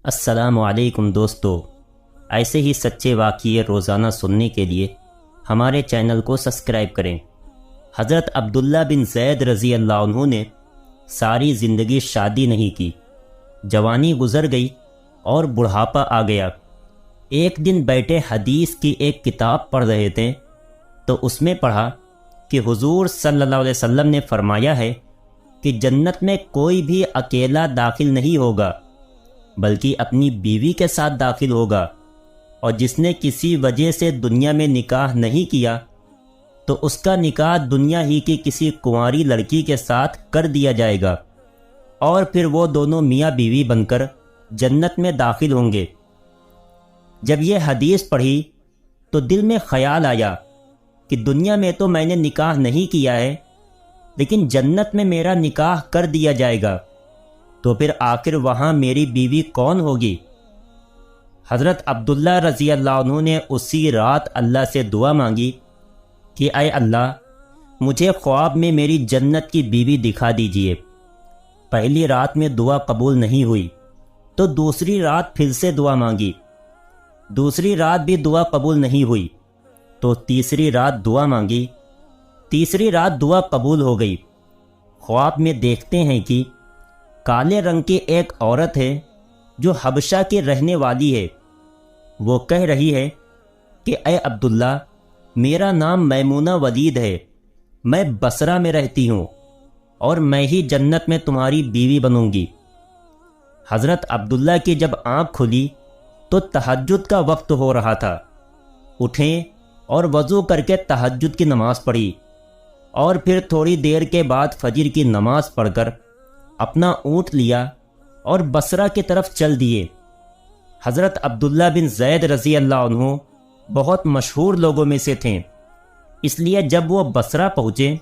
السلام علیکم دوستو، ایسے ہی سچے واقعے روزانہ سننے کے لیے ہمارے چینل کو سبسکرائب کریں۔ حضرت عبداللہ بن زید رضی اللہ عنہ نے ساری زندگی شادی نہیں کی، جوانی گزر گئی اور بڑھاپا آ گیا۔ ایک دن بیٹھے حدیث کی ایک کتاب پڑھ رہے تھے تو اس میں پڑھا کہ حضور صلی اللہ علیہ وسلم نے فرمایا ہے کہ جنت میں کوئی بھی اکیلا داخل نہیں ہوگا بلکہ اپنی بیوی کے ساتھ داخل ہوگا، اور جس نے کسی وجہ سے دنیا میں نکاح نہیں کیا تو اس کا نکاح دنیا ہی کی کسی کنواری لڑکی کے ساتھ کر دیا جائے گا، اور پھر وہ دونوں میاں بیوی بن کر جنت میں داخل ہوں گے۔ جب یہ حدیث پڑھی تو دل میں خیال آیا کہ دنیا میں تو میں نے نکاح نہیں کیا ہے، لیکن جنت میں میرا نکاح کر دیا جائے گا، تو پھر آخر وہاں میری بیوی کون ہوگی؟ حضرت عبداللہ رضی اللہ عنہ نے اسی رات اللہ سے دعا مانگی کہ اے اللہ، مجھے خواب میں میری جنت کی بیوی دکھا دیجئے۔ پہلی رات میں دعا قبول نہیں ہوئی تو دوسری رات پھر سے دعا مانگی، دوسری رات بھی دعا قبول نہیں ہوئی تو تیسری رات دعا مانگی، تیسری رات دعا قبول ہو گئی۔ خواب میں دیکھتے ہیں کہ کالے رنگ کی ایک عورت ہے جو حبشہ کی رہنے والی ہے۔ وہ کہہ رہی ہے کہ اے عبداللہ، میرا نام میمونہ ولید ہے، میں بصرہ میں رہتی ہوں اور میں ہی جنت میں تمہاری بیوی بنوں گی۔ حضرت عبداللہ کی جب آنکھ کھلی تو تہجد کا وقت ہو رہا تھا۔ اٹھیں اور وضو کر کے تہجد کی نماز پڑھی، اور پھر تھوڑی دیر کے بعد فجر کی نماز پڑھ کر اپنا اونٹ لیا اور بصرہ کی طرف چل دیے۔ حضرت عبداللہ بن زید رضی اللہ عنہ بہت مشہور لوگوں میں سے تھے، اس لیے جب وہ بصرہ پہنچے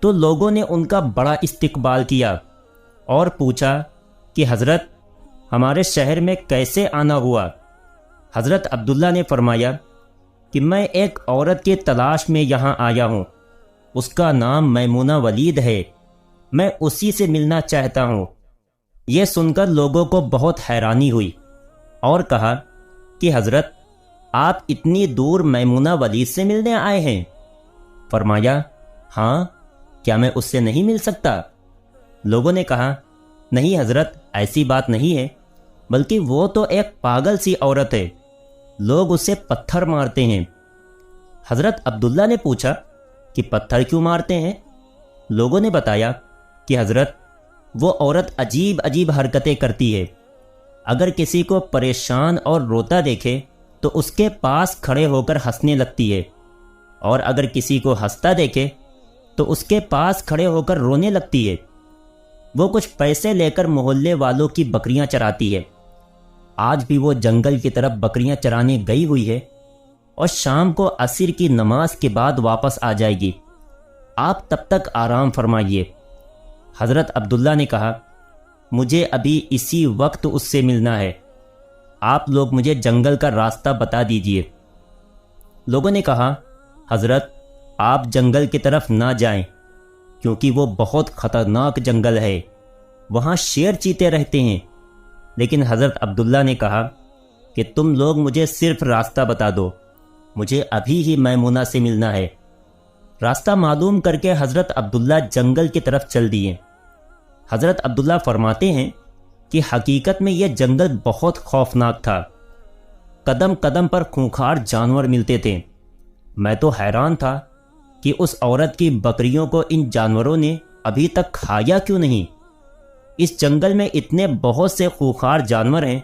تو لوگوں نے ان کا بڑا استقبال کیا اور پوچھا کہ حضرت، ہمارے شہر میں کیسے آنا ہوا؟ حضرت عبداللہ نے فرمایا کہ میں ایک عورت کی تلاش میں یہاں آیا ہوں، اس کا نام میمونہ ولید ہے، میں اسی سے ملنا چاہتا ہوں۔ یہ سن کر لوگوں کو بہت حیرانی ہوئی اور کہا کہ حضرت، آپ اتنی دور میمونہ ولید سے ملنے آئے ہیں؟ فرمایا ہاں، کیا میں اس سے نہیں مل سکتا؟ لوگوں نے کہا نہیں حضرت، ایسی بات نہیں ہے، بلکہ وہ تو ایک پاگل سی عورت ہے، لوگ اسے پتھر مارتے ہیں۔ حضرت عبداللہ نے پوچھا کہ پتھر کیوں مارتے ہیں؟ لوگوں نے بتایا کہ حضرت، وہ عورت عجیب عجیب حرکتیں کرتی ہے، اگر کسی کو پریشان اور روتا دیکھے تو اس کے پاس کھڑے ہو کر ہنسنے لگتی ہے، اور اگر کسی کو ہنستا دیکھے تو اس کے پاس کھڑے ہو کر رونے لگتی ہے۔ وہ کچھ پیسے لے کر محلے والوں کی بکریاں چراتی ہے، آج بھی وہ جنگل کی طرف بکریاں چرانے گئی ہوئی ہے اور شام کو عصر کی نماز کے بعد واپس آ جائے گی، آپ تب تک آرام فرمائیے۔ حضرت عبداللہ نے کہا مجھے ابھی اسی وقت اس سے ملنا ہے، آپ لوگ مجھے جنگل کا راستہ بتا دیجئے۔ لوگوں نے کہا حضرت، آپ جنگل کی طرف نہ جائیں، کیونکہ وہ بہت خطرناک جنگل ہے، وہاں شیر چیتے رہتے ہیں۔ لیکن حضرت عبداللہ نے کہا کہ تم لوگ مجھے صرف راستہ بتا دو، مجھے ابھی ہی میمونہ سے ملنا ہے۔ راستہ معلوم کر کے حضرت عبداللہ جنگل کی طرف چل دیے۔ حضرت عبداللہ فرماتے ہیں کہ حقیقت میں یہ جنگل بہت خوفناک تھا، قدم قدم پر خونخوار جانور ملتے تھے۔ میں تو حیران تھا کہ اس عورت کی بکریوں کو ان جانوروں نے ابھی تک کھایا کیوں نہیں۔ اس جنگل میں اتنے بہت سے خونخوار جانور ہیں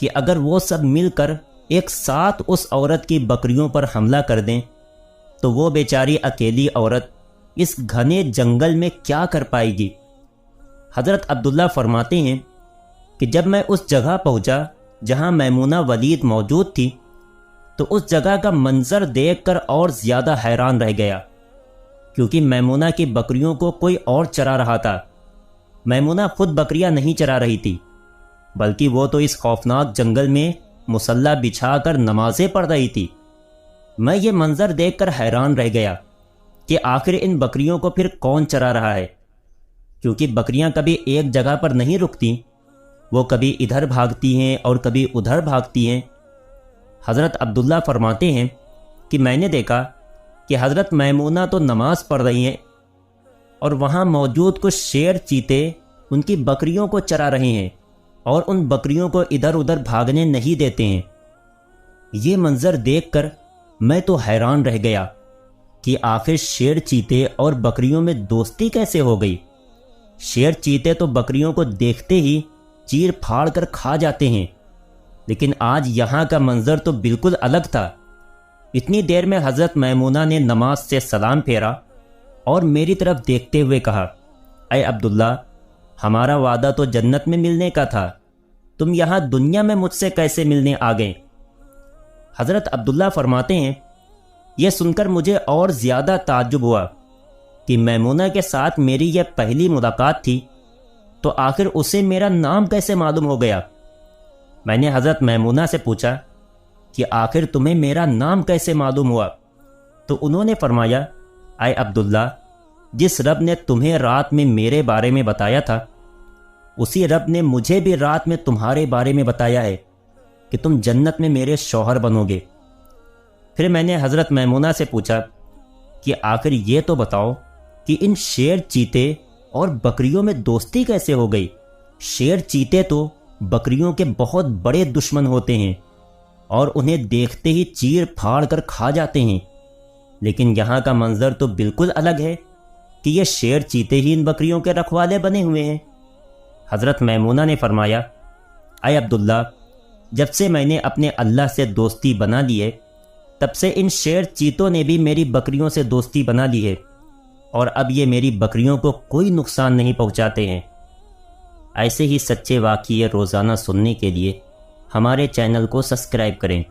کہ اگر وہ سب مل کر ایک ساتھ اس عورت کی بکریوں پر حملہ کر دیں تو وہ بیچاری اکیلی عورت اس گھنے جنگل میں کیا کر پائے گی۔ حضرت عبداللہ فرماتے ہیں کہ جب میں اس جگہ پہنچا جہاں میمونہ ولید موجود تھی تو اس جگہ کا منظر دیکھ کر اور زیادہ حیران رہ گیا، کیونکہ میمونہ کی بکریوں کو کوئی اور چرا رہا تھا۔ میمونہ خود بکریاں نہیں چرا رہی تھی، بلکہ وہ تو اس خوفناک جنگل میں مصلی بچھا کر نمازیں پڑھ رہی تھی۔ میں یہ منظر دیکھ کر حیران رہ گیا کہ آخر ان بکریوں کو پھر کون چرا رہا ہے، کیونکہ بکریاں کبھی ایک جگہ پر نہیں رکتی، وہ کبھی ادھر بھاگتی ہیں اور کبھی ادھر بھاگتی ہیں۔ حضرت عبداللہ فرماتے ہیں کہ میں نے دیکھا کہ حضرت میمونہ تو نماز پڑھ رہی ہیں اور وہاں موجود کچھ شیر چیتے ان کی بکریوں کو چرا رہے ہیں اور ان بکریوں کو ادھر ادھر بھاگنے نہیں دیتے ہیں۔ یہ منظر دیکھ کر میں تو حیران رہ گیا کہ آخر شیر چیتے اور بکریوں میں دوستی کیسے ہو گئی۔ شیر چیتے تو بکریوں کو دیکھتے ہی چیر پھاڑ کر کھا جاتے ہیں، لیکن آج یہاں کا منظر تو بالکل الگ تھا۔ اتنی دیر میں حضرت میمونہ نے نماز سے سلام پھیرا اور میری طرف دیکھتے ہوئے کہا، اے عبداللہ، ہمارا وعدہ تو جنت میں ملنے کا تھا، تم یہاں دنیا میں مجھ سے کیسے ملنے آ گئے؟ حضرت عبداللہ فرماتے ہیں، یہ سن کر مجھے اور زیادہ تعجب ہوا کہ میمونہ کے ساتھ میری یہ پہلی ملاقات تھی، تو آخر اسے میرا نام کیسے معلوم ہو گیا؟ میں نے حضرت میمونہ سے پوچھا کہ آخر تمہیں میرا نام کیسے معلوم ہوا؟ تو انہوں نے فرمایا، اے عبداللہ، جس رب نے تمہیں رات میں میرے بارے میں بتایا تھا، اسی رب نے مجھے بھی رات میں تمہارے بارے میں بتایا ہے کہ تم جنت میں میرے شوہر بنو گے۔ پھر میں نے حضرت میمونہ سے پوچھا کہ آخر یہ تو بتاؤ کہ ان شیر چیتے اور بکریوں میں دوستی کیسے ہو گئی؟ شیر چیتے تو بکریوں کے بہت بڑے دشمن ہوتے ہیں اور انہیں دیکھتے ہی چیر پھاڑ کر کھا جاتے ہیں، لیکن یہاں کا منظر تو بالکل الگ ہے کہ یہ شیر چیتے ہی ان بکریوں کے رکھوالے بنے ہوئے ہیں۔ حضرت میمونہ نے فرمایا، اے عبداللہ، جب سے میں نے اپنے اللہ سے دوستی بنا لی ہے، تب سے ان شیر چیتوں نے بھی میری بکریوں سے دوستی بنا لی ہے، اور اب یہ میری بکریوں کو کوئی نقصان نہیں پہنچاتے ہیں۔ ایسے ہی سچے واقعے روزانہ سننے کے لیے ہمارے چینل کو سبسکرائب کریں۔